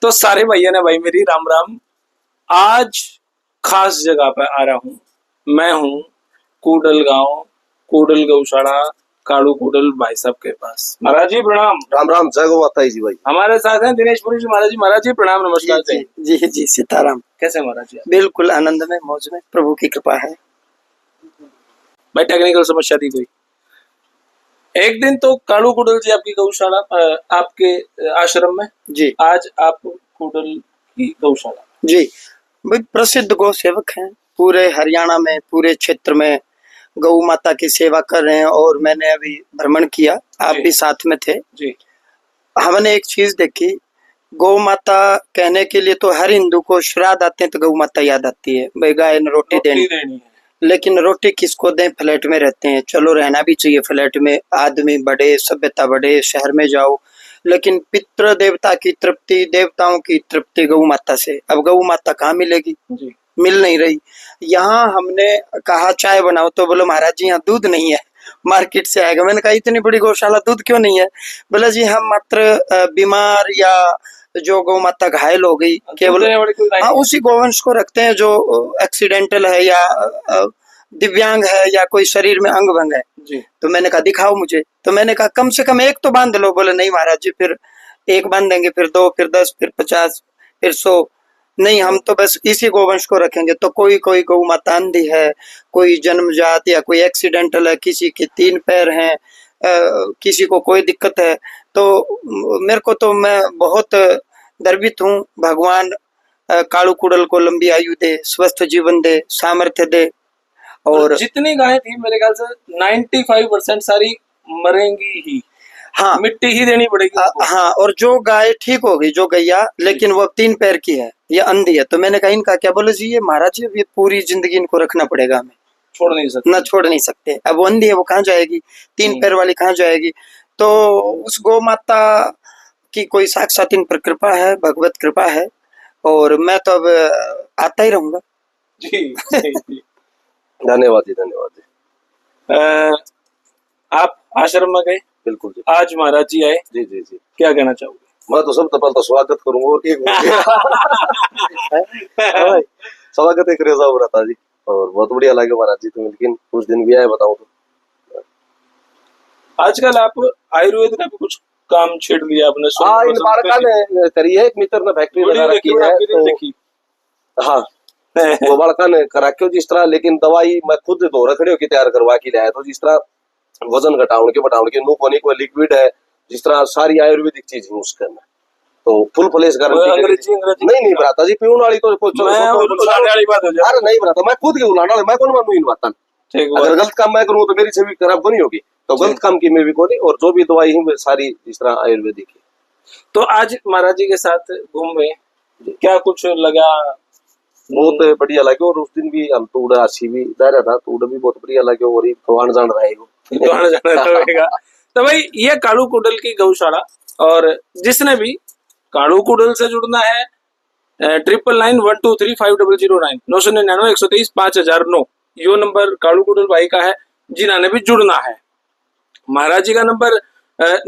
तो सारे भैया ने भाई मेरी राम राम। आज खास जगह पर आ रहा हूँ। मैं हूँ कूडल गांव, कूडल गौशाला, काड़ू कूडल भाई साहब के पास। महाराज जी प्रणाम। राम राम, जय गो माता जी। भाई हमारे साथ हैं दिनेशपुरी जी। महाराज जी, महाराज जी प्रणाम, नमस्कार। जी जी जी, सीताराम। कैसे महाराज जी? बिल्कुल आनंद में, मौज में, प्रभु की कृपा है। भाई टेक्निकल समस्या थी कोई। एक दिन तो काड़ू कुडल जी आपकी गौशाला, आपके आश्रम में जी। आज आप कुडल की गौशाला। जी, भाई प्रसिद्ध गौ सेवक हैं पूरे हरियाणा में, पूरे क्षेत्र में गौ माता की सेवा कर रहे हैं। और मैंने अभी भ्रमण किया, आप भी साथ में थे जी। हमने एक चीज देखी, गौ माता कहने के लिए तो हर हिंदू को श्राद्ध आते हैं तो गौ माता याद आती है, भाई गाय ने रोटी देनी है। लेकिन रोटी किसको दें? फ्लैट में रहते हैं, चलो रहना भी चाहिए फ्लैट में, आदमी बढ़े, सभ्यता बढ़े, शहर में जाओ, लेकिन पितृ देवता की तृप्ति, देवताओं की तृप्ति गौ माता से। अब गौ माता कहाँ मिलेगी? जी। मिल नहीं रही। यहाँ हमने कहा चाय बनाओ तो बोलो महाराज जी यहाँ दूध नहीं है, मार्केट से आएगा। मैंने कहा इतनी बड़ी गौशाला दूध क्यों नहीं है? बोला जी हम मात्र बीमार या जो गौ माता घायल हो गई केवल हाँ उसी गोवंश को रखते हैं जो एक्सीडेंटल है या दिव्यांग है या कोई शरीर में अंग भंग है जी। तो मैंने कहा दिखाओ मुझे। तो मैंने कहा कम से कम एक तो बांध लो। बोले नहीं महाराज जी, फिर एक बांधेंगे, फिर 2, फिर 10, फिर 50, फिर 100 नहीं, हम तो बस इसी गोवंश को रखेंगे। तो कोई कोई गौ माता अंधी है, कोई जन्मजात या कोई एक्सीडेंटल है, किसी के 3 पैर हैं, किसी को कोई दिक्कत है। तो मेरे को तो मैं बहुत गर्वित हूँ। भगवान काड़ू कुडल को लंबी आयु दे, स्वस्थ जीवन दे, सामर्थ्य दे। और जितनी गायें थी मेरे ख्याल से 95% सारी मरेंगी ही। हाँ, मिट्टी ही देनी पड़ेगी। हाँ, और जो गाय ठीक हो गई, जो गैया, लेकिन वो 3 पैर की है, ये अंधी है। तो मैंने कहा इनका क्या? बोले जी ये महाराज जी अब ये पूरी जिंदगी इनको रखना पड़ेगा, हमें छोड़ नहीं सकते। ना छोड़ नहीं सकते। अब वो अंधी है, वो कहाँ जाएगी? 3 पैर वाली कहाँ जाएगी? तो उस गौ माता की कोई साक्षात इन पर कृपा है, भगवत कृपा है। और मैं तो अब आता ही रहूंगा। जी, जी। धन्यवाद जी, धन्यवाद जी। आप आश्रम में गए? बिल्कुल जी। आज महाराज जी आए? जी जी जी। क्या कहना चाहोगे? मैं तो सबसे पहले तो स्वागत करूंगा और एक स्वागत एक रेजा हो रहा था जी, और बहुत बढ़िया लगे महाराज जी। तो लेकिन कुछ दिन भी आए, बताऊं तो आजकल आप आयुर्वेद का भी कुछ काम छेड़ लिया आपने? हाँ, इन बालका ने करी है, एक मित्र ने फैक्ट्री लगा रखी है। हाँ, वो बालका ने करा क्यों जिस तरह, लेकिन दवाई मैं खुद दो रखड़ियों की तैयार करवा के लाया। तो जिस तरह वजन घटाने के बढ़ाने के नुकोनी कोई लिक्विड है, जिस तरह सारी आयुर्वेदिक चीज यूज करना, तो फुल फ्लेश गारंटी नहीं भराता जी। पीने वाली तो कोई अरे नहीं भराता, मैं खुद की उलाने वाले, मैं कौन मानू इन बात। अगर गलत काम मैं करूँ तो मेरी छवि खराब नहीं होगी, तो गलत काम की मैं भी कोनी। और जो भी दवाई है सारी इस तरह आयुर्वेदिक है। तो आज महाराज जी के साथ घूमे, क्या कुछ लगा? बहुत बढ़िया लगे। और उस दिन भी हम तो उड़ा आसी भी दायरा था, तो उड़ा भी बहुत बढ़िया लगे। और तो आन जान रहेगा। तो भाई ये काड़ू कुडल की गौशाला, और जिसने भी काड़ू कुडल से जुड़ना है 9991235009 999 यो नंबर काड़ू कुडल भाई का है। जिन्होंने भी जुड़ना है, महाराज जी का नंबर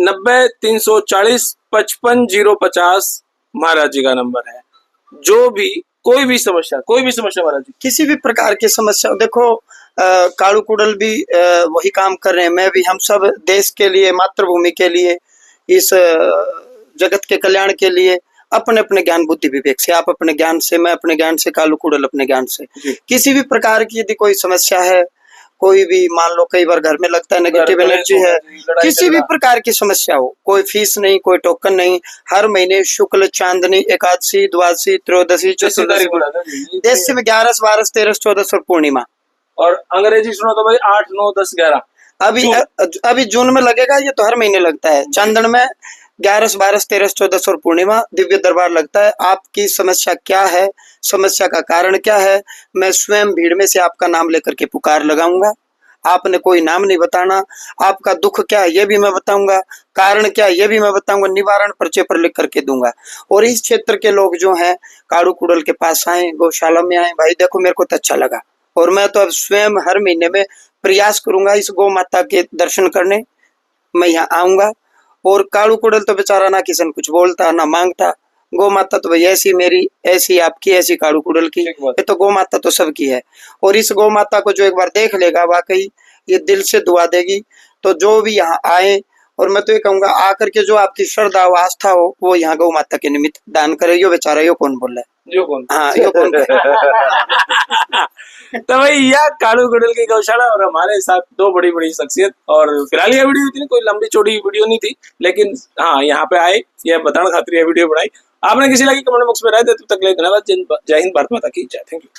90-340-55-050 महाराज जी का नंबर है। जो भी कोई भी समस्या महाराज जी, किसी भी प्रकार की समस्या, देखो काड़ू कुडल भी वही काम कर रहे हैं, मैं भी, हम सब देश के लिए, मातृभूमि के लिए, इस जगत के कल्याण के लिए अपने अपने ज्ञान बुद्धि विवेक से, आप अपने ज्ञान से, मैं अपने ज्ञान से, काड़ू कुडल अपने ज्ञान से, किसी भी प्रकार की यदि कोई समस्या है, कोई भी, मान लो कई बार घर में लगता है नेगेटिव एनर्जी है, किसी भी प्रकार की समस्या हो, कोई फीस नहीं, कोई टोकन नहीं। हर महीने शुक्ल, चांदनी, एकादशी, द्वादशी, त्रयोदशी, चतुर्दशी, देश में 11, 12, 13, 14 और पूर्णिमा। और अंग्रेजी सुनो तो भाई 8, 9, 10, 11 अभी जून में लगेगा। ये तो हर महीने लगता है। चांदन में 11, 12, 13, 14 और पूर्णिमा दिव्य दरबार लगता है। आपकी समस्या क्या है, समस्या का कारण क्या है, मैं स्वयं भीड़ में से आपका नाम लेकर के पुकार लगाऊंगा। आपने कोई नाम नहीं बताना। आपका दुख क्या है ये भी मैं बताऊंगा, कारण क्या है ये भी मैं बताऊंगा, निवारण पर्चे पर लिख करके दूंगा। और इस क्षेत्र के लोग जो हैं काड़ू कुडल के पास आए, गौशाला में आए, भाई देखो मेरे को तो अच्छा लगा। और मैं तो अब स्वयं हर महीने में प्रयास करूंगा इस गौ माता के दर्शन करने। मैं यहाँ आऊंगा। और काड़ू कुडल तो बेचारा ना किसी ने कुछ बोलता ना मांगता, गौ माता तो भाई ऐसी मेरी, ऐसी आपकी, ऐसी काड़ू कुडल की, ठीक बात। ये तो गौ माता तो सबकी है। और इस गौ माता को जो एक बार देख लेगा वाकई ये दिल से दुआ देगी। तो जो भी यहाँ आए, और मैं तो ये कहूंगा आकर के जो आपकी श्रद्धा हो, आस्था हो, वो यहाँ गौ माता के निमित्त दान करे। यो बेचारा यो कौन बोल रहा है? यो कौन? हाँ यो कौन तो भाई यह काड़ू कुडल की गौशाला और हमारे साथ दो बड़ी बड़ी शख्सियत। और फिलहाल यह वीडियो इतनी कोई लंबी चौड़ी वीडियो नहीं थी, लेकिन हाँ यहाँ पे आए यह बताने खातिर यह वीडियो बनाई। आपने किसी लगी कमेंट बॉक्स में राय दे। तब तक के लिए धन्यवाद। जय हिंद, भारत माता की जय। Thank you.